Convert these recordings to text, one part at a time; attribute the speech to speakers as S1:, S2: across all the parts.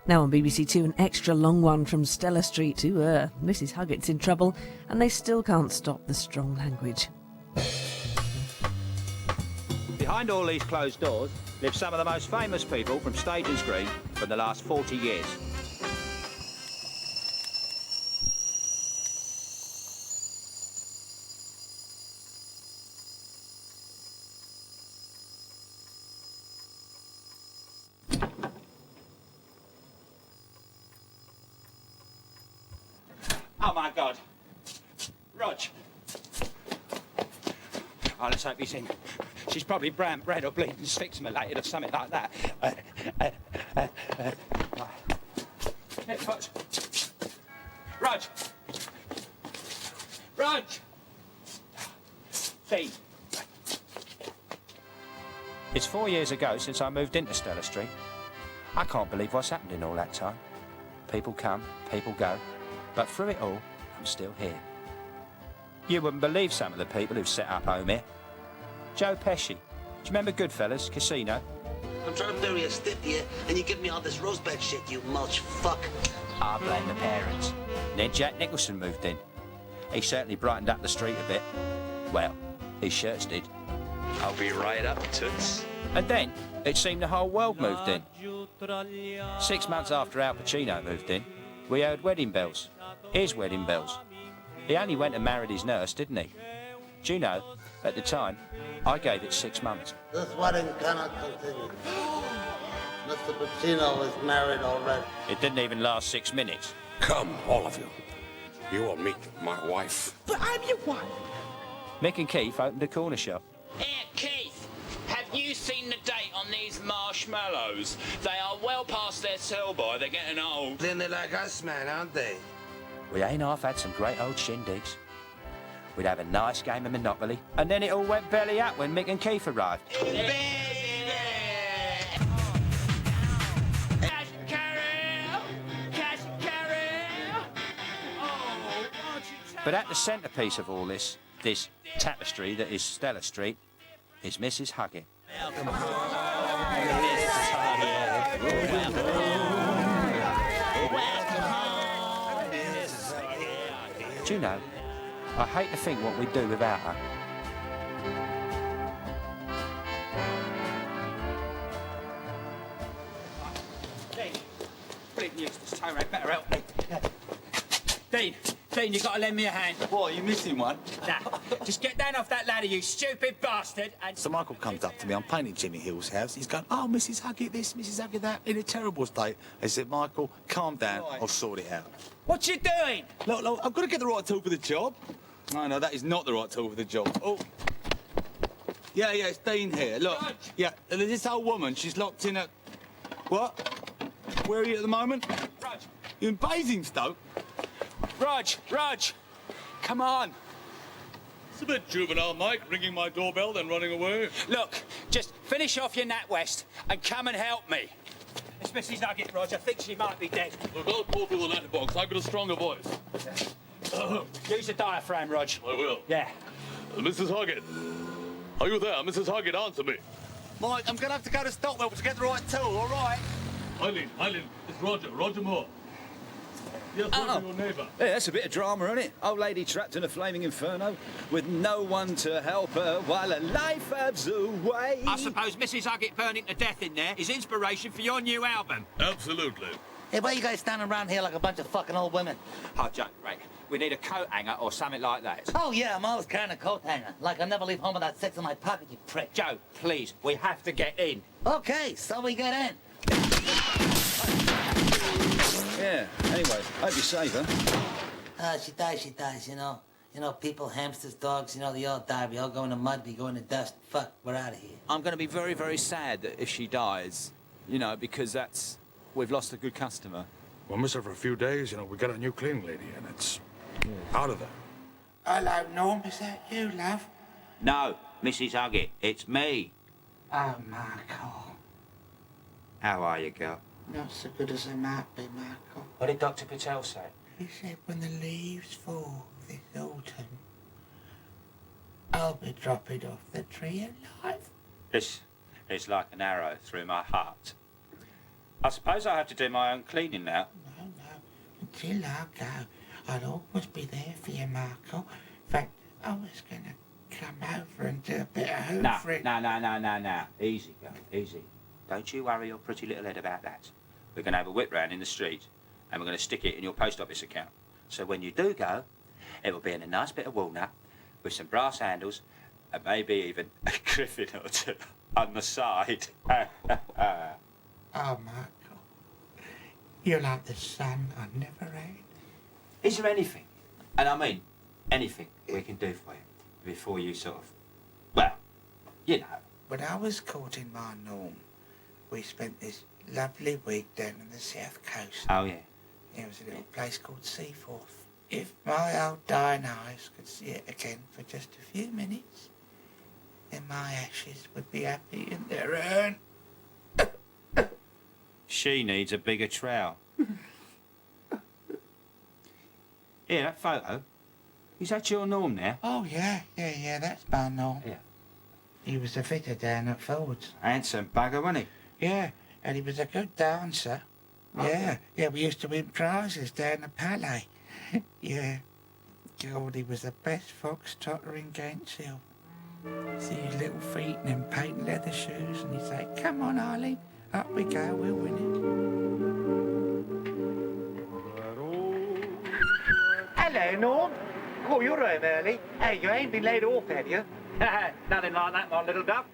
S1: Now on BBC Two, an extra long one from Stella Street to Mrs. Huggett's in trouble, and they still can't stop the strong language.
S2: Behind all these closed doors live some of the most famous people from stage and screen for the last 40 years. Oh my God. Rog. Oh, let's hope he's in. She's probably brown bread or bleeding asphyxiated or something like that. Hey, Rog. Rog. Rog. Dean. It's 4 years ago since I moved into Stella Street. I can't believe what's happened in all that time. People come, people go. But through it all, I'm still here. You wouldn't believe some of the people who've set up home here. Joe Pesci. Do you remember Goodfellas, Casino?
S3: I'm trying to bury a stiff here, and you give me all this rosebud shit, you mulch fuck.
S2: I blame the parents. Then Jack Nicholson moved in. He certainly brightened up the street a bit. Well, his shirts did.
S4: I'll be right up, Toots.
S2: And then, it seemed the whole world moved in. 6 months after Al Pacino moved in, we heard wedding bells. His wedding bells. He only went and married his nurse, didn't he? Do you know, at the time, I gave it 6 months.
S3: This wedding cannot continue. Mr. Pacino is married already.
S2: It didn't even last 6 minutes.
S5: Come, all of you. You will meet my wife.
S6: But I'm your wife.
S2: Mick and Keith opened a corner shop.
S7: Here, Keith, have you seen the date on these marshmallows? They are well past their sell-by. They're getting old.
S3: Then they're like us, man, aren't they?
S2: We ain't half had some great old shindigs. We'd have a nice game of Monopoly, and then it all went belly up when Mick and Keith arrived. But at the centrepiece of all this tapestry that is Stella Street, is Mrs. Huggett. Do you know, I hate to think what we'd do without her. Dean, bleeding useless tow rag, better help me. Dean, you've got to lend me a hand.
S8: What, are you missing one?
S2: Nah, just get down off that ladder, you stupid bastard, and...
S8: So Michael comes up to me, I'm painting Jimmy Hill's house. He's going, oh, Mrs. Huggett this, Mrs. Huggett that, in a terrible state. I said, Michael, calm down, I'll sort it out.
S2: What you doing?
S8: Look, I've got to get the right tool for the job. No, that is not the right tool for the job. Oh. Yeah, it's Dean here. Look, yeah, this old woman, she's locked in a... What? Where are you at the moment?
S2: Rog.
S8: You're in Basingstoke?
S2: Rog, come on.
S9: It's a bit juvenile, Mike, ringing my doorbell, then running away.
S2: Look, just finish off your NatWest and come and help me. It's Mrs. Huggett, Rog. I think she might be dead.
S9: Look, I'll call through the letterbox. I've got a stronger voice.
S2: Use the diaphragm, Rog.
S9: I will.
S2: Yeah.
S9: Mrs. Huggett. Are you there? Mrs. Huggett, answer me.
S8: Mike, I'm going to have to go to Stockwell to get the right tool, all right?
S9: Eileen, it's Roger Moore. Yes, your neighbour.
S10: Yeah, that's a bit of drama, isn't it? Old lady trapped in a flaming inferno with no one to help her while her life ebbs away.
S2: I suppose Mrs. Huggett burning to death in there is inspiration for your new album.
S9: Absolutely.
S3: Hey, why are you guys standing around here like a bunch of fucking old women?
S2: Oh, Joe, right. We need a coat hanger or something like that.
S3: Oh, yeah, I'm always carrying a coat hanger. Like I never leave home without 6 in my pocket, you prick.
S2: Joe, please, we have to get in.
S3: Okay, so we get in.
S10: Yeah, anyway, hope you save her.
S3: She dies, you know. You know, people, hamsters, dogs, you know, they all die. We all go in the mud, we go in the dust. Fuck, we're out of here.
S11: I'm going to be very, very sad that if she dies, you know, because we've lost a good customer.
S5: We'll miss her for a few days, you know. We got a new cleaning lady, and it's out of there.
S6: Hello, Norm. Is that you, love?
S2: No, Mrs. Huggett, it's me.
S6: Oh, Michael.
S2: How are you, girl?
S6: Not so good as I might be, Michael.
S2: What did Dr. Patel say?
S6: He said when the leaves fall this autumn, I'll be dropping off the tree alive.
S2: It's like an arrow through my heart. I suppose I have to do my own cleaning now.
S6: No. Until I go, I'll always be there for you, Marco. In fact, I was going to come over and do a bit of hoovering.
S2: No. Easy, girl, easy. Don't you worry your pretty little head about that. We're going to have a whip round in the street and we're going to stick it in your post office account. So when you do go, it will be in a nice bit of walnut with some brass handles and maybe even a griffin or two on the side.
S6: Oh, Marco, you're like the sun I never had.
S2: Is there anything, and I mean anything, we can do for you before you sort of, well, you know.
S6: When I was courting my Norm, we spent this lovely week down on the south coast.
S2: Oh, yeah.
S6: There was a little place called Seaforth. If my old dying eyes could see it again for just a few minutes, then my ashes would be happy in their urn.
S2: She needs a bigger trowel. Here, that photo. Is that your Norm now?
S6: Oh, yeah, that's my Norm.
S2: Yeah.
S6: He was a fitter down at Fords.
S2: Handsome bugger, wasn't he?
S6: Yeah, and he was a good dancer. Yeah, we used to win prizes down the Palais. Yeah. God, he was the best fox-trotter in Gantsill. See his little feet and them patent leather shoes, and he'd say, "Come on, Eileen, up we go, we'll win it."
S12: Hello, Norm. Oh, you're home early. Hey, you ain't been laid off, have you?
S11: Nothing like that, my little duck.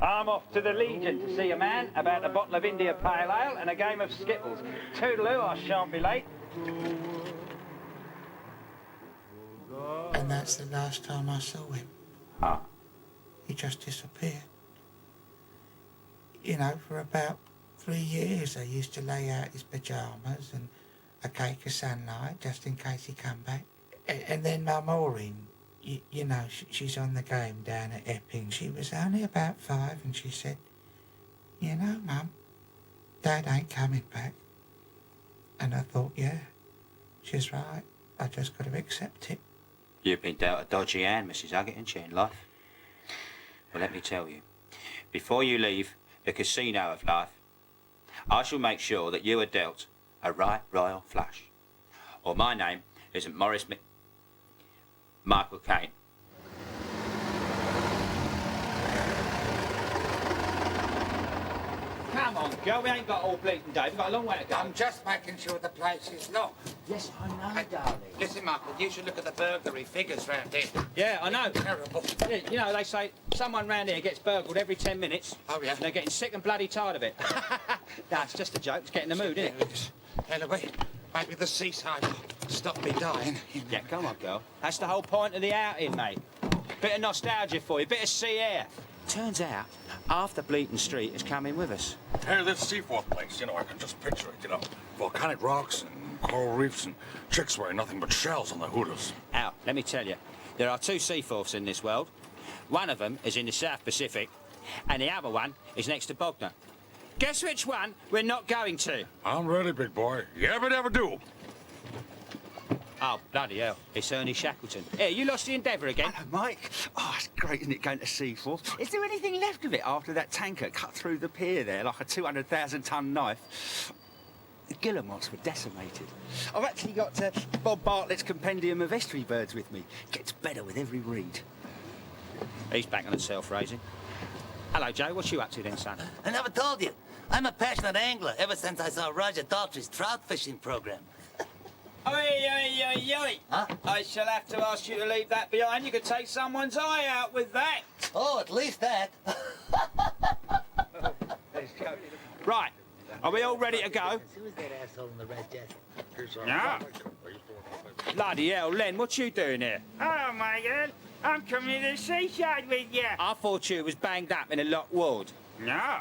S11: I'm off to the Legion to see a man about a bottle of India Pale Ale and a game of Skittles. Toodaloo, I shan't be late.
S6: And that's the last time I saw him.
S2: Ah.
S6: He just disappeared. You know, for about 3 years I used to lay out his pyjamas and a cake of sunlight just in case he come back. And then my Maureen, you know, she's on the game down at Epping. She was only about 5 and she said, "You know, Mum, Dad ain't coming back." And I thought, yeah, she's right. I just got to accept it.
S2: You've been dealt a dodgy hand, Mrs. Huggett, ain't you, in life? Well, let me tell you, before you leave the casino of life, I shall make sure that you are dealt a right royal flush. Or my name isn't Michael Caine.
S11: Come on, girl, we ain't got all bleeding day. We've got a long way to go.
S6: I'm just making sure the place is locked.
S11: Yes, I know, darling.
S6: Listen, Michael, you should look at the burglary figures round here.
S11: Yeah, I know.
S6: Terrible.
S11: Yeah, you know, they say someone round here gets burgled every 10 minutes.
S6: Oh, yeah?
S11: And they're getting sick and bloody tired of it. No, it's just a joke. It's getting the mood, isn't it?
S6: Anyway, maybe the seaside will stop me dying.
S11: Yeah, come on, girl. That's the whole point of the outing, mate. Bit of nostalgia for you, bit of sea air. Turns out, half the bleating street is coming with us.
S5: Hey, this Seaforth place, you know, I can just picture it, you know. Volcanic rocks and coral reefs and chicks wearing nothing but shells on the hooters.
S11: Al, let me tell you, there are 2 Seaforths in this world. One of them is in the South Pacific, and the other one is next to Bognor. Guess which one we're not going to?
S5: I'm ready, big boy. Yabba dabba do.
S11: Oh, bloody hell. It's Ernie Shackleton. Here, you lost the Endeavour again.
S10: Hello, Mike. Oh, it's great, isn't it, going to Seaforth? Is there anything left of it after that tanker cut through the pier there like a 200,000-ton knife? The guillemots were decimated. I've actually got Bob Bartlett's Compendium of Estuary Birds with me. Gets better with every read.
S11: He's back on the self-raising. Hello, Joe. What you up to then, son?
S3: I never told you. I'm a passionate angler ever since I saw Roger Daltrey's trout fishing program.
S11: Oi.
S3: Huh?
S11: I shall have to ask you to leave that behind. You could take someone's eye out with that.
S3: Oh, at least that.
S11: Right. Are we all ready to go?
S3: Who's that asshole in the red jacket?
S11: Yeah. Bloody hell, Len, what you doing here?
S12: Oh, my God. I'm coming to the seaside with you.
S11: I thought you was banged up in a locked ward.
S12: No,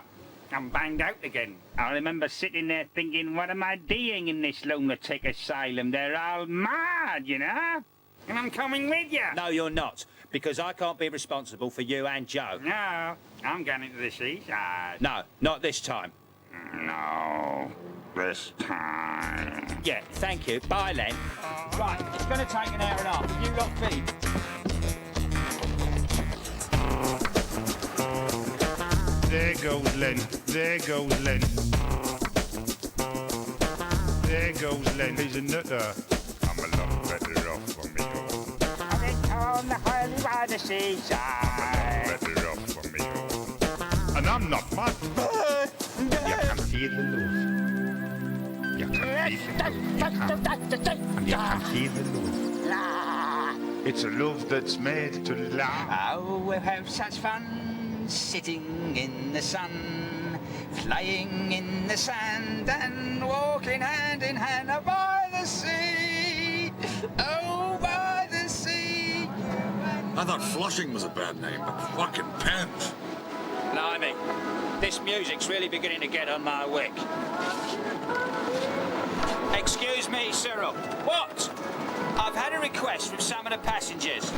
S12: I'm banged out again. I remember sitting there thinking, what am I doing in this lunatic asylum? They're all mad, you know? And I'm coming with you.
S11: No, you're not, because I can't be responsible for you and Joe.
S12: No, I'm going to the seaside.
S11: No, not this time.
S12: No, this time.
S11: Yeah, thank you. Bye, Len. Right, it's going to take an hour and a half. You lot feed.
S9: There goes Len. There goes Len. There goes Len, he's a nutter. I'm a lot better off for me home.
S12: And it's on the highly by the seaside.
S9: I'm a lot better off for me home. And I'm not mad. You can feel the love. You can feel the love. And you can feel the love. It's a love that's made to last.
S10: Oh, we'll have such fun sitting in the sun, flying in the sand and walking hand in hand by the sea. Oh, by the sea.
S5: I thought Flushing was a bad name, but fucking Pens.
S11: Blimey, this music's really beginning to get on my wick. Excuse me, Cyril. What? I've had a request from some of the passengers.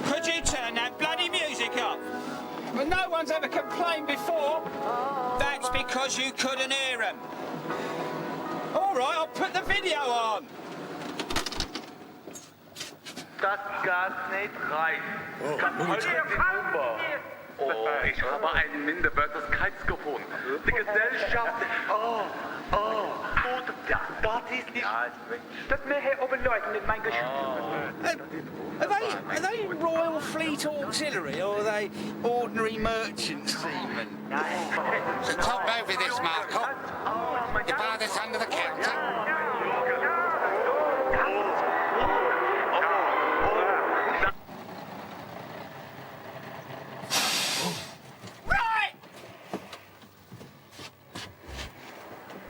S11: Could you turn that bloody music off? Well, no one's ever complained before. That's because you couldn't hear them. All right, I'll put the video on.
S13: Das Gas nicht reicht. Kann heute Uber. Oh, ich habe einen Minderwertigkeitsgefühl. Die Gesellschaft. Gut, das ist nicht. Das mir hier oben Leuten mit meinem
S10: Are they Royal Fleet Auxiliary or are they ordinary merchant seamen?
S6: So top over this, Marco. You buy this under the counter?
S11: Right!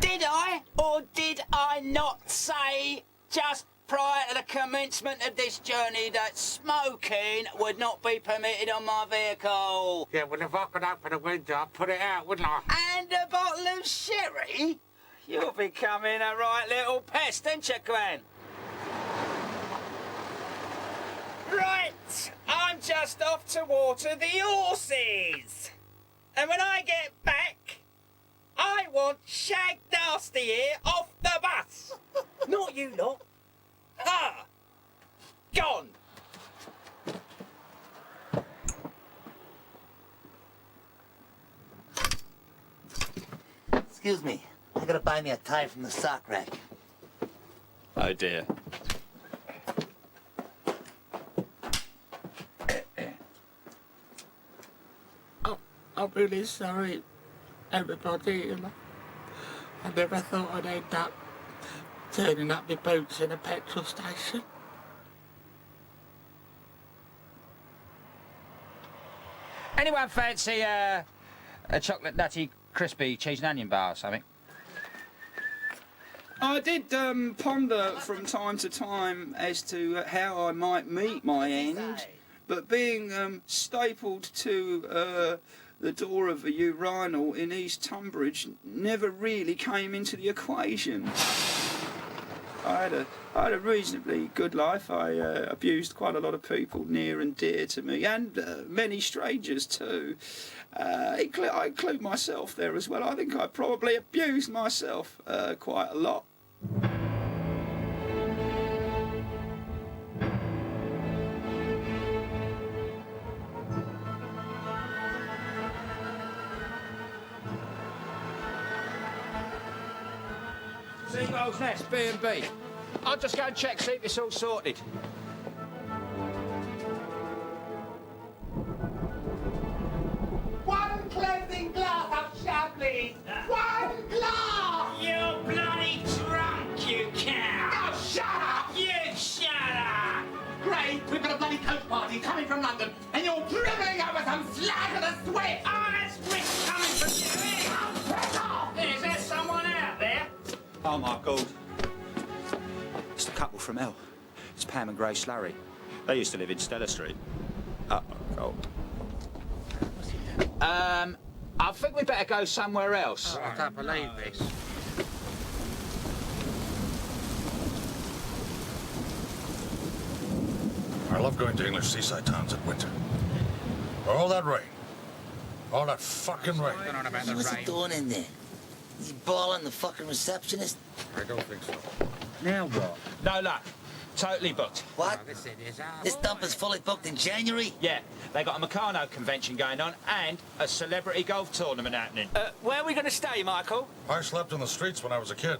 S11: Did I or did I not say just prior to the commencement of this journey that smoking would not be permitted on my vehicle?
S6: Yeah, well, if I could open a window, I'd put it out, wouldn't I?
S11: And a bottle of sherry? You're becoming a right little pest, ain't you, Gwen? Right, I'm just off to water the horses. And when I get back, I want Shag Nasty here off the bus. Not you lot. Ha! Gone.
S3: Excuse me. I gotta buy me a tie from the sock rack.
S10: Oh dear.
S6: I'm really sorry, everybody, you know. I never thought I'd end up turning up my boots in a petrol station.
S11: Anyone fancy a chocolate nutty crispy cheese and onion bar or something?
S14: I did ponder from time to time as to how I might meet my end, but being stapled to the door of a urinal in East Tunbridge never really came into the equation. I had a reasonably good life. I abused quite a lot of people near and dear to me, and many strangers too. I include myself there as well. I think I probably abused myself quite a lot.
S11: Seagull's Nest, B&B. I'll just go and check, see if it's all sorted.
S6: One cleansing glass of Chablis! One glass!
S7: You're bloody drunk, you cow!
S6: Oh, shut up!
S7: You shut up!
S6: Great, we've got a bloody coach party coming from London, and you're dribbling over some slag of the Swift!
S7: Oh, that's Swift coming from you, eh?
S6: Oh, piss off!
S7: Is there someone out there?
S2: Oh, my God. It's the couple from Hell. It's Pam and Grace Larry. They used to live in Stella Street. Oh.
S11: I think we better go somewhere else.
S6: Oh, I don't believe this.
S5: I love going to English seaside towns in winter. All that rain. All that fucking rain.
S3: What's he doing in there? Is he balling the fucking receptionist?
S5: I don't think so.
S11: Now what? No luck. Totally booked.
S3: What? This dump is fully booked in January?
S11: Yeah, they got a Meccano convention going on and a celebrity golf tournament happening. Where are we going to stay, Michael?
S5: I slept in the streets when I was a kid.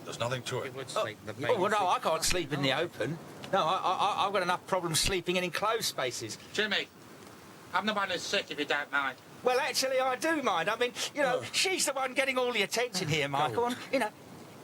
S5: There's nothing to it.
S10: Oh, well, no, I can't sleep in the open. No, I've got enough problems sleeping in enclosed spaces.
S6: Jimmy, I'm the one who's sick, if you don't mind.
S10: Well, actually, I do mind. I mean, you know, she's the one getting all the attention here, Michael. And, you know,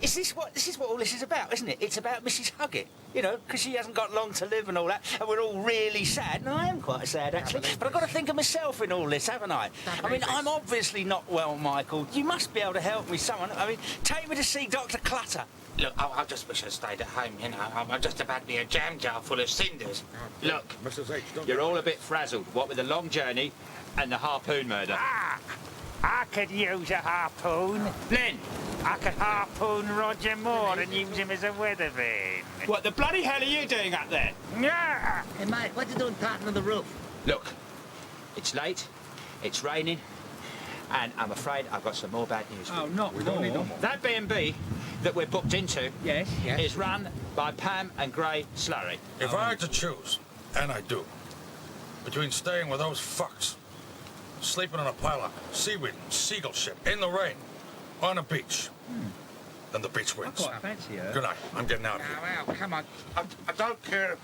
S10: this is what all this is about, isn't it? It's about Mrs. Huggett, you know, because she hasn't got long to live and all that, and we're all really sad. And I am quite sad, actually. But I've got to think of myself in all this, haven't I? I mean, I'm obviously not well, Michael. You must be able to help me, someone. I mean, take me to see Dr. Clutter.
S6: Look, I just wish I stayed at home, you know. I'm just about to be a jam jar full of cinders.
S2: Look, you're all a bit frazzled, what with the long journey and the harpoon murder.
S12: I could use a harpoon.
S2: Lynn!
S12: I could harpoon Roger Moore and use him as a weather vane.
S2: What the bloody hell are you doing up there?
S12: Yeah.
S3: Hey, Mike, what you doing talking on the roof?
S2: Look, it's late, it's raining, and I'm afraid I've got some more bad news.
S12: Oh, not more.
S2: That B&B that we're booked into
S12: Yes.
S2: is run by Pam and Gray Slurry.
S5: If I had to choose, and I do, between staying with those fucks, sleeping on a pile of seaweed and seagull ship in the rain, on a beach, then the beach wins.
S12: I quite fancy her.
S5: Good night. I'm getting out of here.
S6: Now, come on. I don't care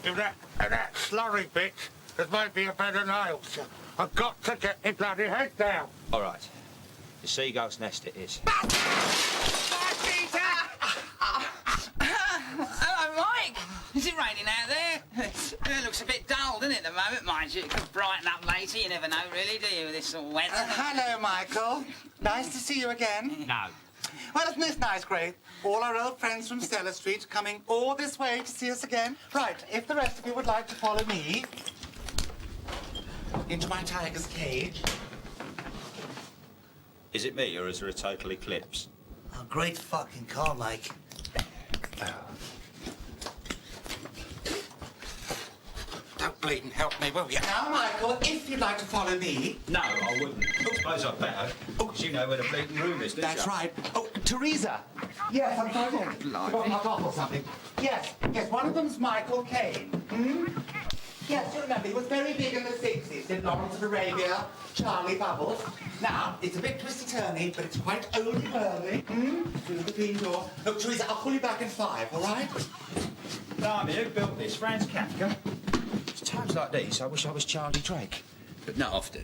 S6: if that slurry bitch has made me a bed of nails. I've got to get my bloody head down.
S2: All right, the seagull's nest it is.
S11: Hello, Mike. Is it raining out there? It looks a bit dull, doesn't it, at the moment, mind you? It could brighten up later. You never know, really, do you, with this sort of weather?
S6: Hello, Michael. Nice to see you again.
S2: No.
S6: Well, isn't this nice, Gray? All our old friends from Stella Street coming all this way to see us again. Right, if the rest of you would like to follow me into my tiger's cage.
S2: Is it me, or is there a total eclipse?
S3: A great fucking call, Mike.
S6: Don't bleed and help me, will you? Now, Michael, if you'd like to follow me.
S2: No, I wouldn't. I suppose I'd better. Because you know where the bleeding room is, don't you?
S6: That's right. Oh, Teresa. Yes, I'm sorry. You got knocked off or something. Yes, one of them's Michael Caine. Yes, you remember, he was very big in the 60s. Did Lawrence of Arabia, Charlie Bubbles. Now, it's a bit twisty-turny, but it's quite oldie-worldy. Through the green door. Look, Teresa, I'll call you back in 5, all right?
S2: Blimey, who built this? Franz Kafka? It's times like these, I wish I was Charlie Drake. But not often.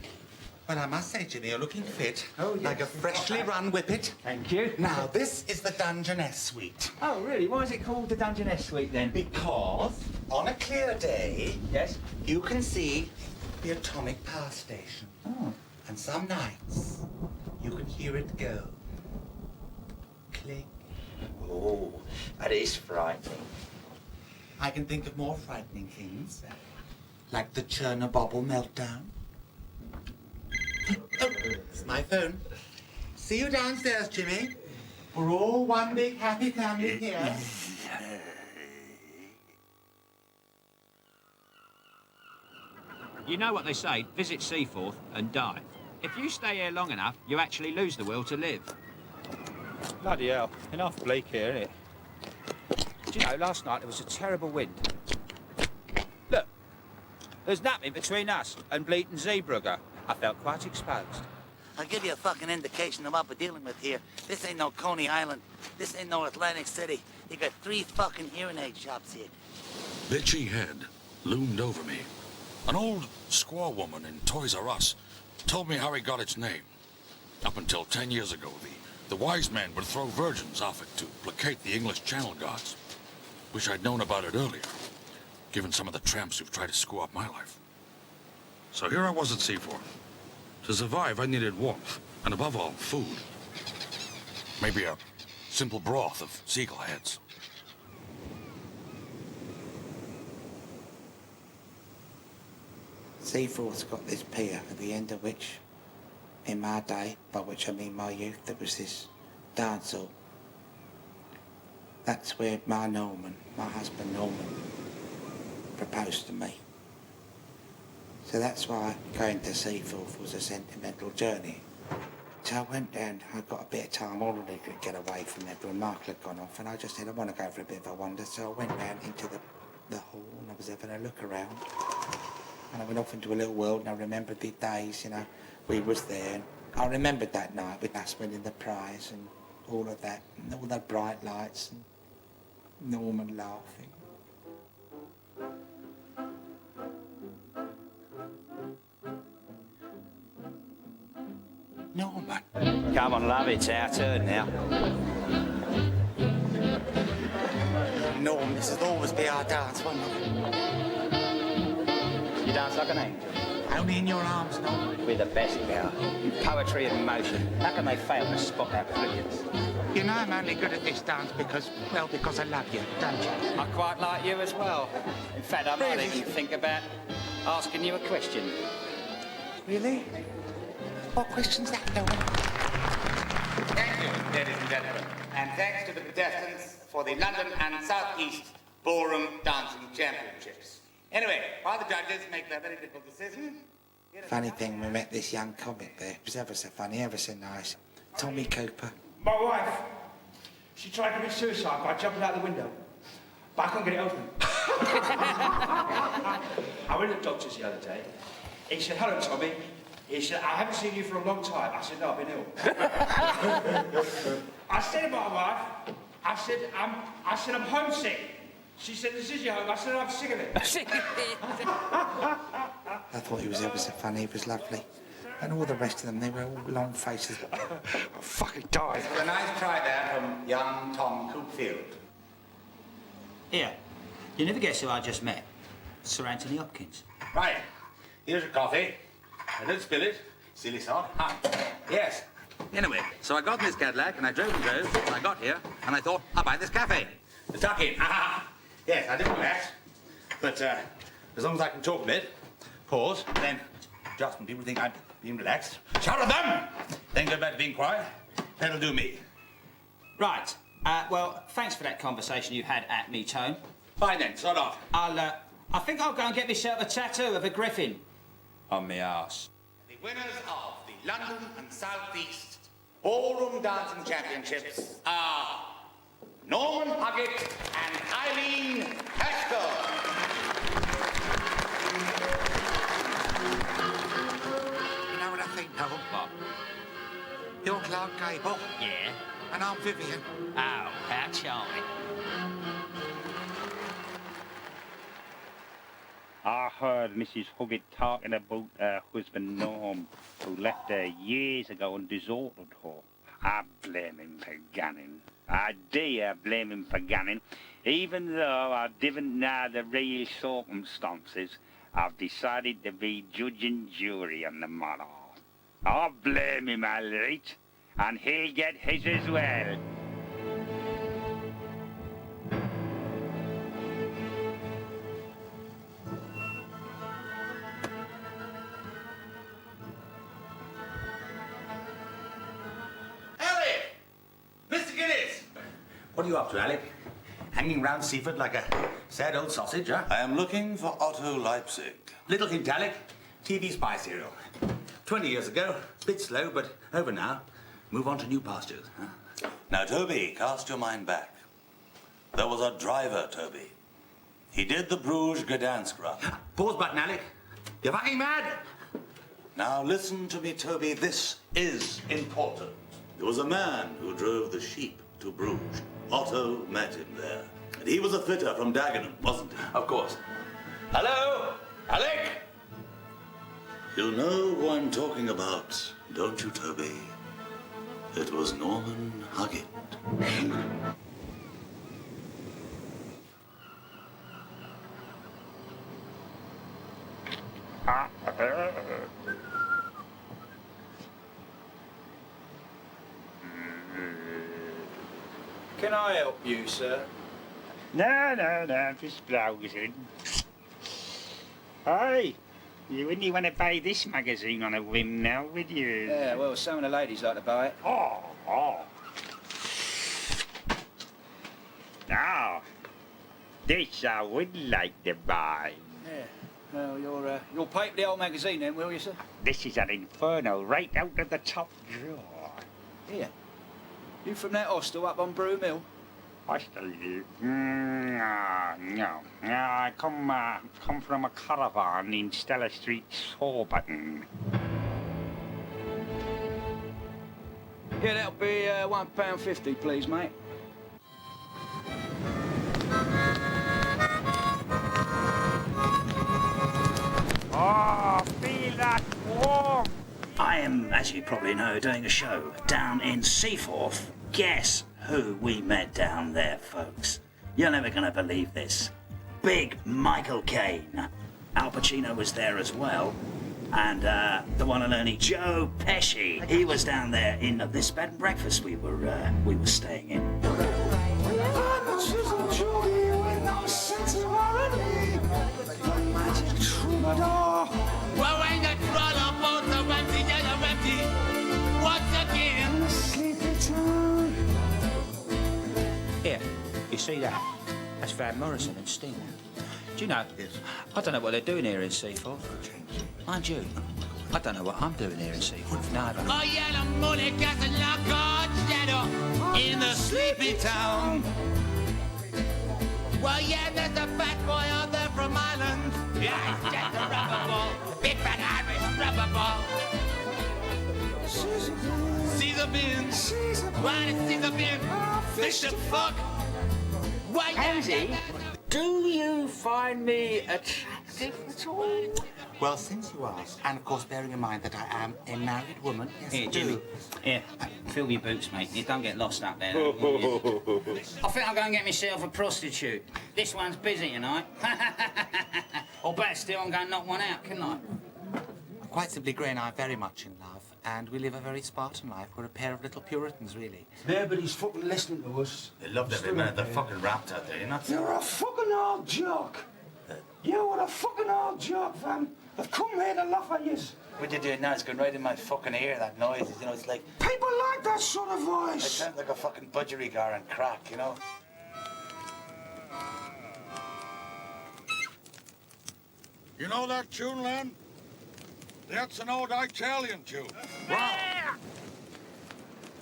S6: Well, I must say, Jimmy, you're looking fit. Oh, yes. Like a freshly run whippet.
S2: Thank you.
S6: Now, this is the Dungeness Suite.
S2: Oh, really? Why is it called the Dungeness Suite, then?
S6: Because on a clear day,
S2: Yes?
S6: you can see the atomic power station.
S2: Oh.
S6: And some nights, you can hear it go. Click.
S2: Oh, that is frightening.
S6: I can think of more frightening things, like the Chernobyl meltdown. Oh, it's my phone. See you downstairs, Jimmy. We're all one big happy family here.
S2: You know what they say, visit Seaforth and die. If you stay here long enough, you actually lose the will to live. Bloody hell, enough bleak here, isn't it? Do you know, last night there was a terrible wind. Look, there's nothing between us and Bleaton Zeebrugger. I felt quite exposed.
S3: I'll give you a fucking indication of what we're dealing with here. This ain't no Coney Island. This ain't no Atlantic City. You got 3 fucking hearing aid shops here.
S5: Bitchy Head loomed over me. An old squaw woman in Toys R Us told me how he got its name. Up until 10 years ago, the wise men would throw virgins off it to placate the English Channel gods. Wish I'd known about it earlier, given some of the tramps who've tried to screw up my life. So here I was at Seaforth. To survive, I needed warmth, and above all, food. Maybe a simple broth of seagull heads.
S6: Seaforth's got this pier at the end of which, in my day, by which I mean my youth, there was this dance hall. That's where my husband Norman, proposed to me. So that's why going to Seaforth was a sentimental journey. So I went down, I got a bit of time, all I could get away from everyone. Michael had gone off, and I just said, I want to go for a bit of a wander. So I went round into the hall, and I was having a look around. And I went off into a little world, and I remembered the days, we was there. And I remembered that night with us winning the prize, and all of that, and all the bright lights, and Norman laughing.
S10: Norman.
S2: Come on, love, it's our turn now.
S6: Norm, this will always be our dance, won't it?
S2: You dance like an angel.
S6: Only in your arms, Norm.
S2: We're the best now. In poetry and motion. How can they fail to spot our brilliance?
S6: You know I'm only good at this dance because I love you, don't you?
S2: I quite like you as well. In fact, I might even think about asking you a question.
S6: Really? What question's that, Norman?
S15: Thank you, ladies and gentlemen, and thanks to the contestants for the London and South East Ballroom Dancing Championships. Anyway, while the judges make their very difficult decision...
S6: Funny thing, we met this young comic there. It was ever so funny, ever so nice. Tommy Cooper.
S11: My wife, she tried to commit suicide by jumping out the window, but I couldn't get it open. I went to the doctor's the other day. He said, "Hello, Tommy." He said, "I haven't seen you for a long time." I said, "No, I've been ill." I said to my wife, I said, I'm homesick. She said, "This is your home." I said, "I'm sick of it."
S6: I thought he was ever so funny, he was lovely. And all the rest of them, they were all long faces. I fucking died.
S15: A nice try there from young Tom Coopfield.
S2: Here, you never guess who I just met. Sir Anthony Hopkins.
S15: Right, here's your coffee. I didn't spill it. Silly sod. Ah, yes. Anyway, so I got in this Cadillac and I drove and I got here and I thought, I'll buy this cafe. The tuck in. Yes, I did relax. But as long as I can talk a bit, pause, then just when people think I'm being relaxed, shout at them! Then go back to being quiet. That'll do me.
S2: Right. Well, thanks for that conversation you had at me, Tone.
S15: Fine then, sod off.
S2: I think I'll go and get myself a tattoo of a griffin. On me arse.
S15: The winners of the London and South East Ballroom Dancing Championships are Norman Huggett and Eileen Haskell.
S6: You know what I think, Noel?
S2: What?
S6: You're Clark Gable.
S2: Yeah.
S6: And I'm Vivian.
S2: Oh, how charming.
S12: I heard Mrs. Huggett talking about her husband Norm, who left her years ago and deserted her. I blame him for gunning. I dare blame him for gunning. Even though I didn't know the real circumstances, I've decided to be judge and jury on the matter. I blame him, all right, and he'll get his as well.
S15: What are you up to, Alec? Hanging round Seaford like a sad old sausage, huh?
S16: I am looking for Otto Leipzig.
S15: Little hint, Alec. TV spy serial. 20 years ago. Bit slow, but over now. Move on to new pastures, huh?
S16: Now, Toby, cast your mind back. There was a driver, Toby. He did the Bruges Gdansk run.
S15: Pause button, Alec. You're fucking mad!
S16: Now, listen to me, Toby. This is important. There was a man who drove the sheep to Bruges. Otto met him there. And he was a fitter from Dagenham, wasn't he?
S15: Of course. Hello? Alec?
S16: You know who I'm talking about, don't you, Toby? It was Norman Huggett.
S11: Can I help you, sir?
S12: No, just browsing. Hey, you wouldn't want to buy this magazine on a whim now, would you?
S11: Yeah, well, some of the ladies like to buy it.
S12: Oh. Now, this I would like to buy.
S11: Yeah. Well, you'll paper the old magazine then, will you, sir?
S12: This is an inferno right out of the top drawer.
S11: Here. You from that hostel up on Broom Hill?
S12: Hostel? No. I come from a caravan in Stella Street, Sorbutton.
S14: Yeah, that'll be £1.50, please, mate.
S11: Oh, feel that warm.
S17: I am, as you probably know, doing a show down in Seaforth. Guess who we met down there, folks? You're never going to believe this. Big Michael Caine. Al Pacino was there as well. And the one and only Joe Pesci. He was down there in this bed and breakfast we were staying in.
S11: Well, ain't that brother, both the empty, dead are empty. Once again, sleepy town.
S2: Here, you see that? That's Van Morrison and Sting. Do you know, I don't know what they're doing here in Seaforth. Mind you, I don't know what I'm doing here in Seaforth neither.
S11: Oh, yeah, the money cast a lock shadow in the sleepy town. Well, yeah, there's a fat boy out there from Ireland. Yeah, he's just a rubber ball. Big fat Irish rubber ball. Caesar beans. Why did Caesar beans? Fish the fuck. Why,
S10: Pansy, do you find me attractive at all?
S3: Well, since you ask, and of course bearing in mind that I am a married woman, yes,
S10: Here,
S3: I do.
S10: Jimmy. Here, fill your boots, mate. You don't get lost up there. I think I'll go and get myself a prostitute. This one's busy tonight. Or better still, I'm going to knock one out, couldn't I?
S3: Quite simply, Gray and I are very much in love, and we live a very Spartan life. We're a pair of little Puritans, really.
S8: Nobody's fucking listening to us.
S16: They loved every minute they're fucking rapped out there, you know?
S8: You're a fucking old jock. You were a fucking old jock, fam. I've come here to laugh at yous.
S3: What you're doing now is going right in my fucking ear, that noise. You know, it's like...
S8: People like that sort of
S3: It
S8: voice.
S3: sounds like a fucking budgerigar and crack, you know?
S5: You know that tune, Len? That's an old Italian tune.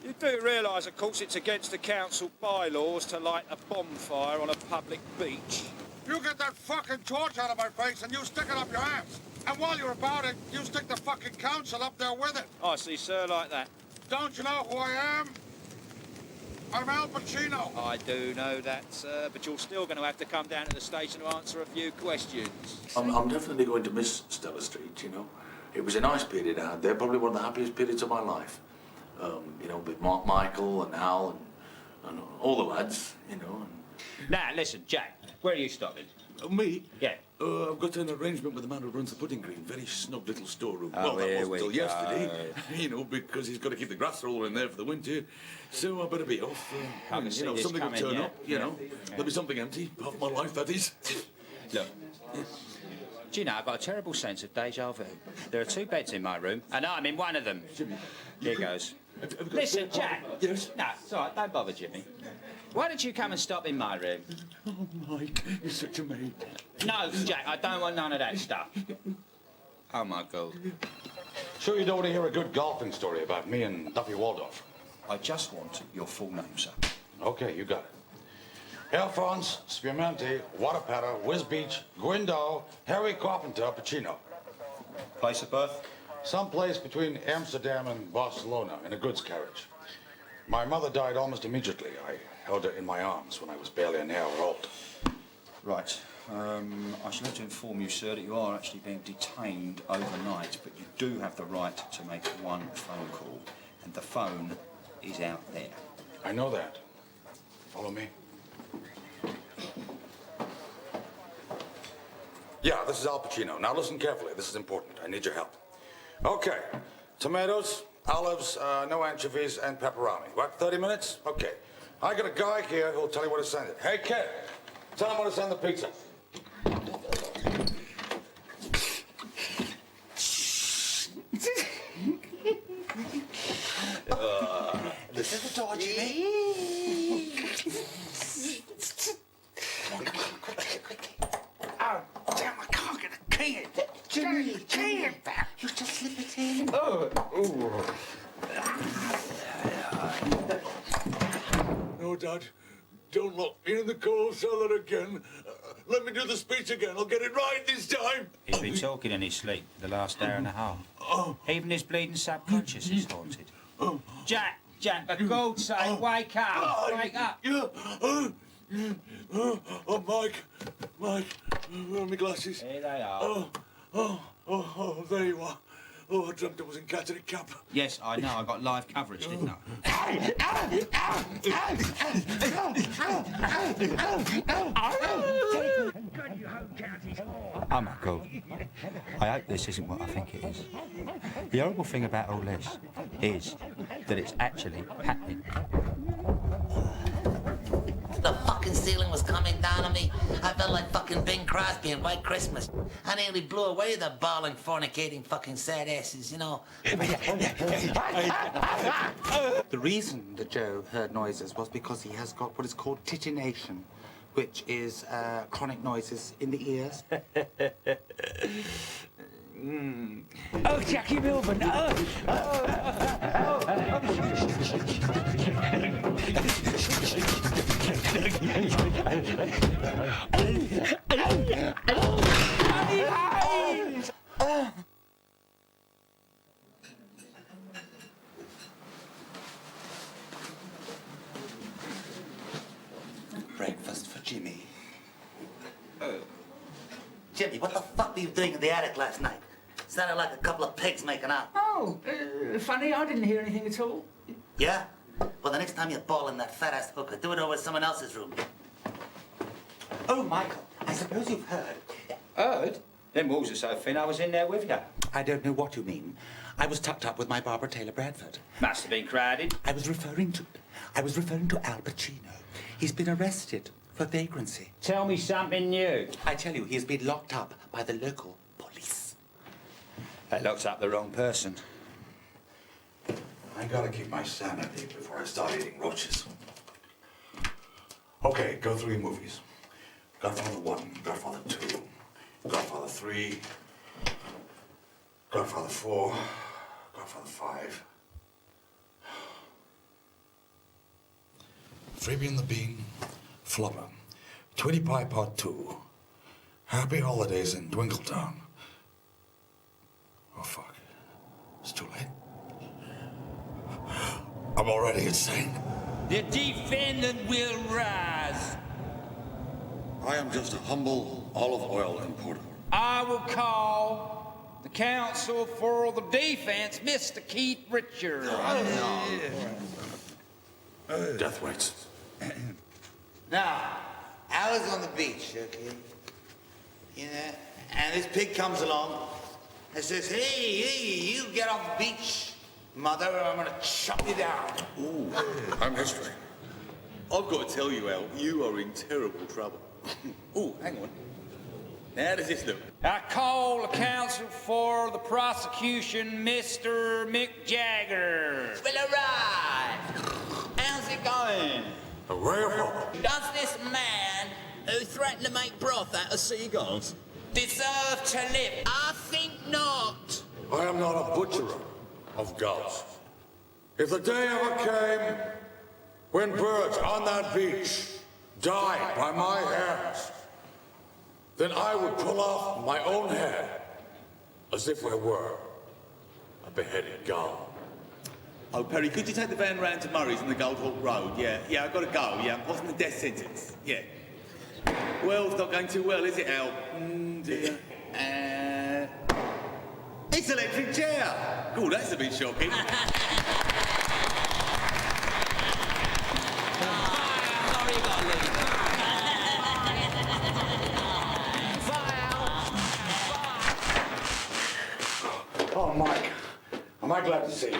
S2: You do realise, of course, it's against the council bylaws to light a bonfire on a public beach?
S5: You get that fucking torch out of my face and you stick it up your ass. And while you're about it, you stick the fucking council up there with it.
S2: I see, sir, like that.
S5: Don't you know who I am? I'm Al Pacino.
S2: I do know that, sir, but you're still going to have to come down to the station to answer a few questions.
S16: I'm definitely going to miss Stella Street, you know. It was a nice period I had there, probably one of the happiest periods of my life. You know, with Michael and Al and all the lads, you know.
S2: Now, listen, Jack, where are you stopping?
S16: Me?
S2: Yeah.
S16: I've got an arrangement with the man who runs the pudding green. Very snug little storeroom.
S2: Oh,
S16: well, that
S2: here
S16: wasn't
S2: we
S16: till
S2: go.
S16: yesterday. You know, because he's got to keep the grass roller in there for the winter. So I better be off.
S2: I can see
S16: you know,
S2: this
S16: something will
S2: coming,
S16: turn
S2: yeah.
S16: up, you know.
S2: Yeah.
S16: There'll be something empty. Half my life, that is.
S2: Look. Do you know, I've got a terrible sense of deja vu. There are 2 beds in my room, and I'm in one of them. Here goes. Listen, Jack.
S16: Yes?
S2: No, it's all right, don't bother, Jimmy. Why don't you come and stop in my room?
S16: Oh, Mike, you're such a mate.
S2: No, Jack, I don't want none of that stuff. Oh, my God.
S5: Sure you don't want to hear a good golfing story about me and Duffy Waldorf?
S2: I just want your full name, sir.
S5: Okay, you got it. Alphonse, Spumante, Waterpatter, Whiz Beach, Guindo, Harry Carpenter, Pacino.
S2: Place of birth?
S5: Someplace between Amsterdam and Barcelona in a goods carriage. My mother died almost immediately. I held her in my arms when I was barely an hour old.
S2: Right. I should have to inform you, sir, that you are actually being detained overnight, but you do have the right to make one phone call, and the phone is out there.
S5: I know that. Follow me. Yeah, this is Al Pacino. Now listen carefully. This is important. I need your help. Okay. Tomatoes, olives, no anchovies, and pepperoni. What, 30 minutes? Okay. I got a guy here who'll tell you where to send it. Hey, kid, tell him where to send the pizza.
S3: This is the door, Jimmy. Come on, quick.
S10: Oh, damn, I can't get a key in.
S3: Jimmy, you just slip it in.
S5: No, Dad. Don't lock me in the coal cellar again. Let me do the speech again. I'll get it right this time.
S2: He's been talking in his sleep the last hour and a half. Even his bleeding subconscious is haunted. Jack,
S11: Jack, for God's sake, wake up. Wake up.
S5: Oh, Mike, where are my glasses?
S11: Here they are.
S5: Oh, there you are. Oh, I dreamt I was in Catterick Cap.
S10: Yes, I know. I got live coverage, didn't I?
S2: Oh my God. I hope this isn't what I think it is. The horrible thing about all this is that it's actually happening.
S3: The fucking ceiling was coming down on me. I felt like fucking Bing Crosby in White Christmas. I nearly blew away the bawling, fornicating fucking sad asses, you know.
S8: The reason that Joe heard noises was because he has got what is called titination, which is chronic noises in the ears.
S11: Oh, Jackie Milburn.
S8: Breakfast for Jimmy.
S3: Jimmy, what the fuck were you doing in the attic last night? Sounded like a couple of pigs making out.
S11: Oh, funny, I didn't hear anything at all.
S3: Yeah? Well, the next time you ball in that fat-ass hooker, do it over in someone else's room.
S10: Oh, Michael, I suppose you've heard.
S2: Heard? Them walls are so thin I was in there with you.
S8: I don't know what you mean. I was tucked up with my Barbara Taylor Bradford.
S11: Must have been crowded.
S8: I was referring to Al Pacino. He's been arrested for vagrancy.
S11: Tell me something new.
S8: I tell you, he has been locked up by the local police.
S2: That locks up the wrong person.
S5: I gotta keep my sanity before I start eating roaches. Okay, go through your movies. Godfather 1, Godfather 2, Godfather 3, Godfather 4, Godfather 5. Freebie and the Bean, Flubber, Twitty Pie Part 2, Happy Holidays in Dwinkletown. Oh, fuck. It's too late. I'm already insane.
S11: The defendant will rise.
S5: I am just a humble olive oil importer.
S11: I will call the counsel for the defense, Mr. Keith Richards.
S5: Death waits.
S3: Now, I was on the beach, okay? You know, and this pig comes along and says, hey, you get off the beach, mother, or I'm gonna chop you down.
S8: Ooh,
S5: I'm history.
S8: I've got to tell you, Al, you are in terrible trouble. Ooh, hang on. How does this look?
S11: I call the counsel for the prosecution, Mr. Mick Jagger.
S7: Well, all right. How's it going? Does this man who threatened to make broth out of seagulls deserve to live? I think not.
S5: I am not a butcherer of gulls. If the day ever came when birds on that beach died by my hands, then I would pull off my own head as if I were a beheaded gull.
S8: Oh, Perry, could you take the van round to Murray's on the Goldhawk Road? Yeah, I've got to go, yeah. I'm posting the death sentence, yeah. Well, it's not going too well, is it, Al? Dear. It's electric chair! Oh, that's a bit shocking.
S5: Oh, Mike, am I glad to see you?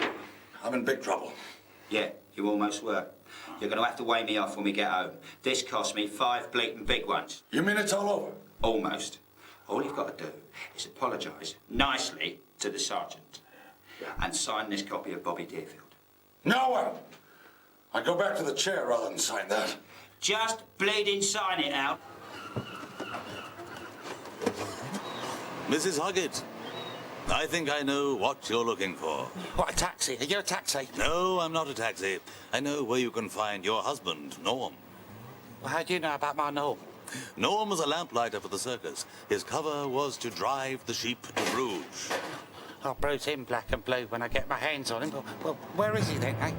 S5: I'm in big trouble.
S2: Yeah, you almost were. You're going to have to weigh me off when we get home. This cost me 5 bleating big ones.
S5: You mean it's all over?
S2: Almost. All you've got to do is apologise nicely to the sergeant and sign this copy of Bobby Deerfield.
S5: No, I'd go back to the chair rather than sign that.
S2: Just bleeding sign it out.
S16: Mrs. Huggett, I think I know what you're looking for.
S3: What, a taxi? Are you a taxi?
S16: No, I'm not a taxi. I know where you can find your husband, Norm.
S3: Well, how do you know about my Norm?
S16: Norm was a lamplighter for the circus. His cover was to drive the sheep to Bruges.
S3: I'll bruise him black and blue when I get my hands on him. Well, where is he then, eh?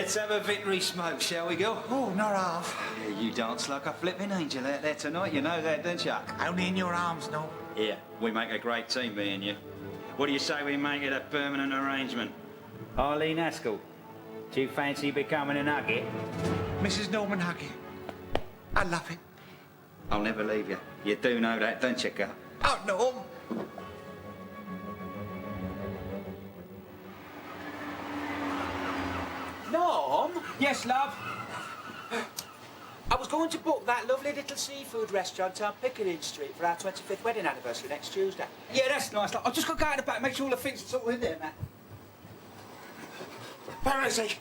S14: Let's have a victory smoke, shall we go?
S3: Oh, not half.
S14: Yeah, you dance like a flipping angel out there tonight, you know that, don't you?
S3: Only in your arms, no.
S14: Yeah, we make a great team, me and you. What do you say we make it a permanent arrangement? Arlene Haskell, do you fancy becoming a nugget?
S3: Mrs. Norman Huggett. I love it.
S14: I'll never leave you. You do know that, don't you, girl?
S3: Oh, Norm.
S11: Norm?
S14: Yes, love?
S11: I was going to book that lovely little seafood restaurant on Pickering Street for our 25th wedding anniversary next Tuesday.
S14: Yeah, that's nice. I've just got to go out the back, make sure all the things are all in there, man.
S3: Where is he?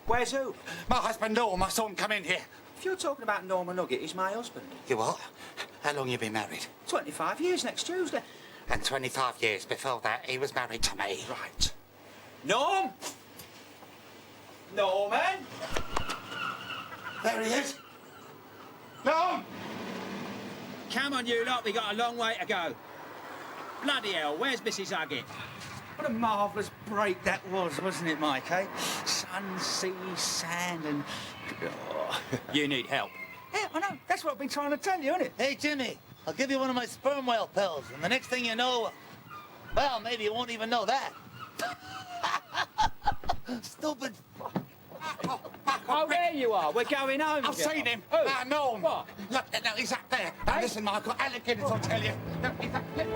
S11: Where's who?
S3: My husband Norm. I saw him come in here.
S11: If you're talking about Norman Nugget, he's my husband.
S3: You what? How long you been married?
S11: 25 years next Tuesday.
S3: And 25 years before that, he was married to me.
S11: Right. Norm! Norman!
S3: There he is. Norm!
S11: Come on, you lot, we got a long way to go. Bloody hell, where's Mrs. Huggett?
S10: What a marvellous break that was, wasn't it, Mike, eh? Sun, sea, sand and... Oh.
S11: You need help.
S10: Yeah, I know. That's what I've been trying to tell you, isn't it?
S3: Hey, Jimmy, I'll give you one of my sperm whale pills, and the next thing you know, well, maybe you won't even know that. Stupid.
S11: Oh, there you are. We're going home.
S3: I've seen him.
S11: Who?
S3: Norm.
S11: What?
S3: Look, no, he's up there. Now, listen, Michael, alligators will tell you. Look, he's up there.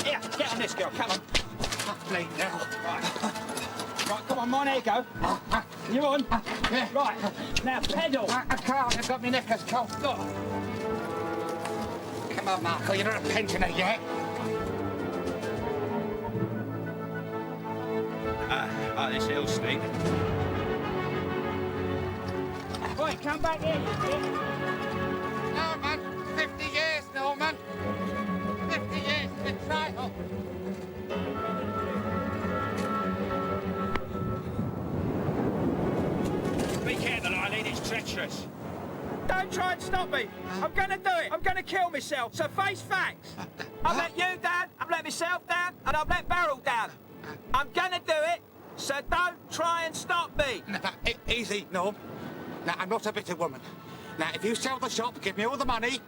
S11: Here, get on this girl, come on.
S3: Late now.
S11: Right, come on, mine, here you go. You on?
S3: Yeah.
S11: Right, now pedal.
S3: I can't, I've got my knickers cold.
S11: Look.
S3: Come on, Michael, you're not a pensioner yet.
S11: This hill steep. Right, come back here, you kid.
S3: Norman, 50 years, Norman. 50 years in trial.
S11: Be careful, Eileen, it's treacherous. Don't try and stop me. I'm going to do it. I'm going to kill myself. So face facts. I've let you down, I've let myself down, and I've let Beryl down. I'm going to do it, so don't try and stop me.
S3: Now, easy, Norm. Now, I'm not a bitter woman. Now, if you sell the shop, give me all the money,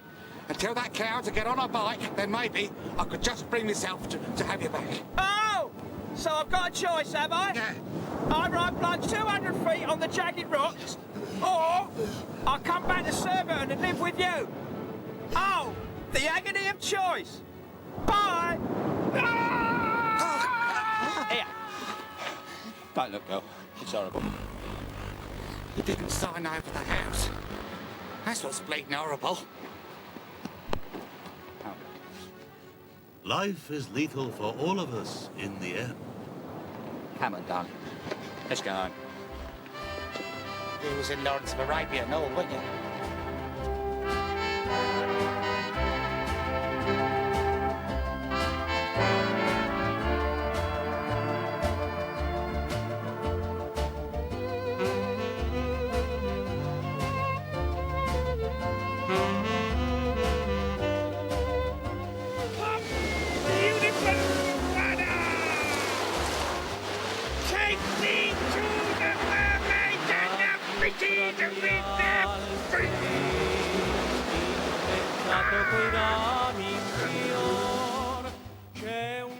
S3: and tell that cow to get on a bike, then maybe I could just bring myself to have you back.
S11: Oh! So I've got a choice, have I?
S3: Yeah.
S11: Either I plunge 200 feet on the jagged rocks, or I'll come back to Surbiton and live with you. Oh, the agony of choice. Bye! Here.
S2: Don't look, girl. It's horrible.
S3: You didn't sign over the house. That's what's bleeding horrible.
S16: Life is lethal for all of us in the end.
S2: Come on, darling. Let's go home.
S3: You was in Lawrence of Arabia, no, wasn't you?
S11: Take me to the mermaids and the fishes with their
S18: peccato quei rami in fior, c'è un